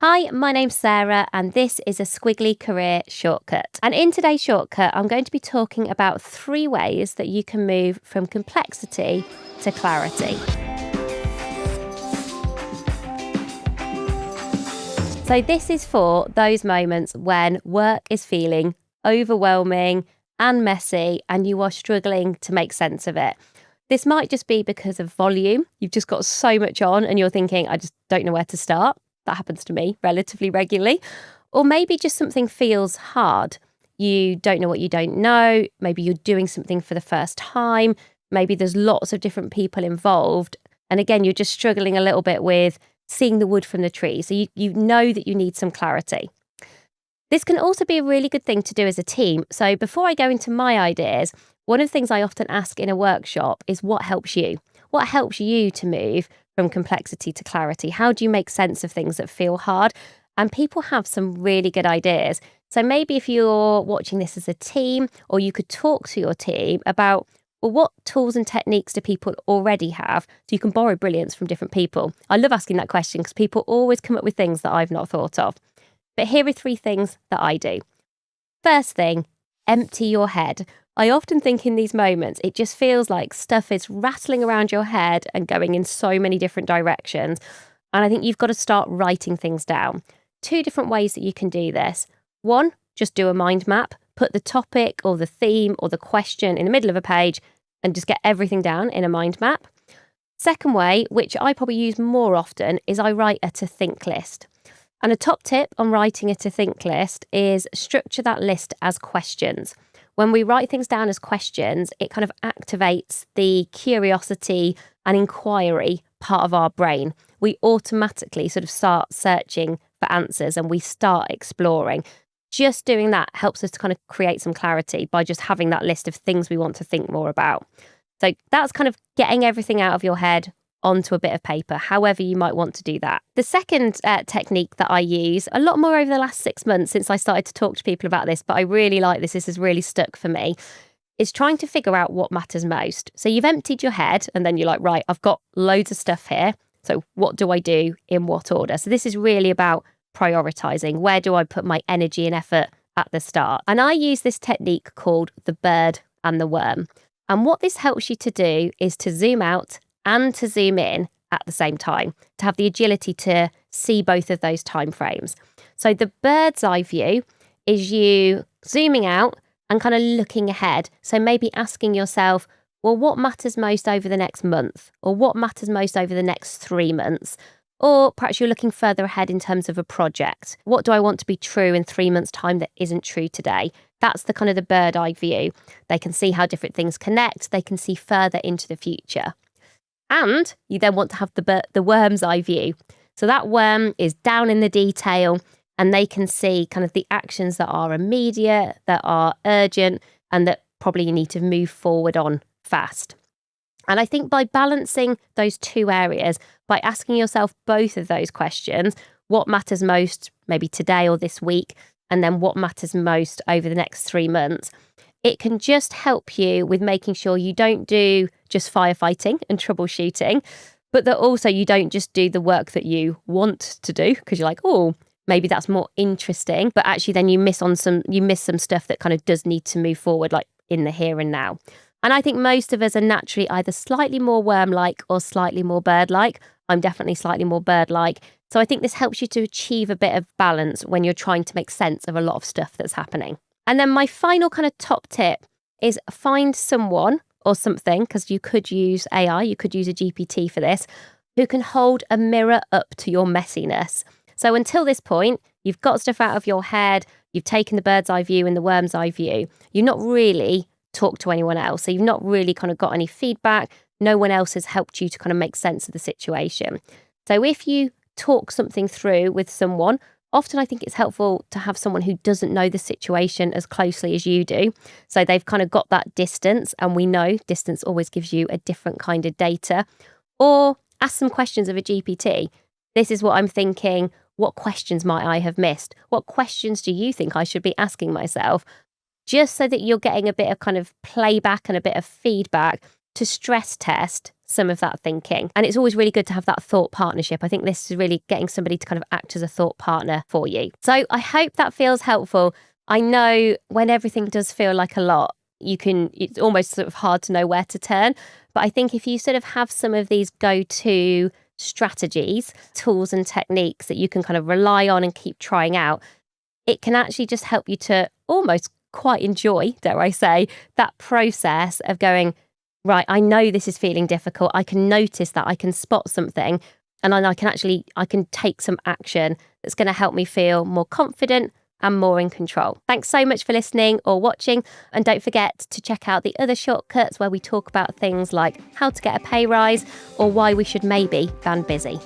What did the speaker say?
Hi, my name's Sarah, and this is a Squiggly Career shortcut. And in today's shortcut, I'm going to be talking about 3 ways that you can move from complexity to clarity. So, this is for those moments when work is feeling overwhelming and messy, and you are struggling to make sense of it. This might just be because of volume. You've just got so much on, and you're thinking, I just don't know where to start. That happens to me relatively regularly. Or maybe just something feels hard. You don't know what you don't know. Maybe you're doing something for the first time. Maybe there's lots of different people involved. And again, you're just struggling a little bit with seeing the wood from the tree. So you know that you need some clarity. This can also be a really good thing to do as a team. So before I go into my ideas, one of the things I often ask in a workshop is what helps you? What helps you to move from complexity to clarity? How do you make sense of things that feel hard? And people have some really good ideas. So maybe if you're watching this as a team, or you could talk to your team about, well, what tools and techniques do people already have? So you can borrow brilliance from different people. I love asking that question because people always come up with things that I've not thought of. But here are 3 things that I do. First thing, empty your head. I often think in these moments, it just feels like stuff is rattling around your head and going in so many different directions. And I think you've got to start writing things down. 2 different ways that you can do this. 1, just do a mind map. Put the topic or the theme or the question in the middle of a page and just get everything down in a mind map. Second way, which I probably use more often, is I write a to think list. And a top tip on writing a to think list is structure that list as questions. When we write things down as questions, it kind of activates the curiosity and inquiry part of our brain. We automatically sort of start searching for answers and we start exploring. Just doing that helps us to kind of create some clarity by just having that list of things we want to think more about. So that's kind of getting everything out of your head onto a bit of paper, however you might want to do that. The second technique that I use a lot more over the last 6 months since I started to talk to people about this, but I really like this has really stuck for me, is trying to figure out what matters most. So you've emptied your head and then you're like, right, I've got loads of stuff here. So what do I do in what order? So this is really about prioritising. Where do I put my energy and effort at the start? And I use this technique called the bird and the worm. And what this helps you to do is to zoom out and to zoom in at the same time, to have the agility to see both of those time frames. So the bird's eye view is you zooming out and kind of looking ahead. So maybe asking yourself, well, what matters most over the next month? Or what matters most over the next 3 months? Or perhaps you're looking further ahead in terms of a project. What do I want to be true in 3 months' time that isn't true today? That's the kind of the bird eye view. They can see how different things connect. They can see further into the future. And you then want to have the worm's eye view. So that worm is down in the detail and they can see kind of the actions that are immediate, that are urgent, and that probably you need to move forward on fast. And I think by balancing those 2 areas, by asking yourself both of those questions, what matters most maybe today or this week, and then what matters most over the next 3 months, it can just help you with making sure you don't do just firefighting and troubleshooting, but that also you don't just do the work that you want to do because you're like, oh, maybe that's more interesting, but actually then you miss some stuff that kind of does need to move forward, like in the here and now. And I think most of us are naturally either slightly more worm-like or slightly more bird-like. I'm definitely slightly more bird-like. So I think this helps you to achieve a bit of balance when you're trying to make sense of a lot of stuff that's happening. And then my final kind of top tip is find someone or something, because you could use AI, you could use a GPT for this, who can hold a mirror up to your messiness. So until this point, you've got stuff out of your head, you've taken the bird's eye view and the worm's eye view. You've not really talked to anyone else. So you've not really kind of got any feedback. No one else has helped you to kind of make sense of the situation. So if you talk something through with someone, often I think it's helpful to have someone who doesn't know the situation as closely as you do. So they've kind of got that distance, and we know distance always gives you a different kind of data. Or ask some questions of a GPT. This is what I'm thinking. What questions might I have missed? What questions do you think I should be asking myself? Just so that you're getting a bit of kind of playback and a bit of feedback to stress test some of that thinking. And it's always really good to have that thought partnership. I think this is really getting somebody to kind of act as a thought partner for you. So I hope that feels helpful. I know when everything does feel like a lot, it's almost sort of hard to know where to turn. But I think if you sort of have some of these go-to strategies, tools and techniques that you can kind of rely on and keep trying out, it can actually just help you to almost quite enjoy, dare I say, that process of going, right, I know this is feeling difficult. I can notice that, I can spot something, and then I can take some action that's going to help me feel more confident and more in control. Thanks so much for listening or watching. And don't forget to check out the other shortcuts where we talk about things like how to get a pay rise or why we should maybe ban busy.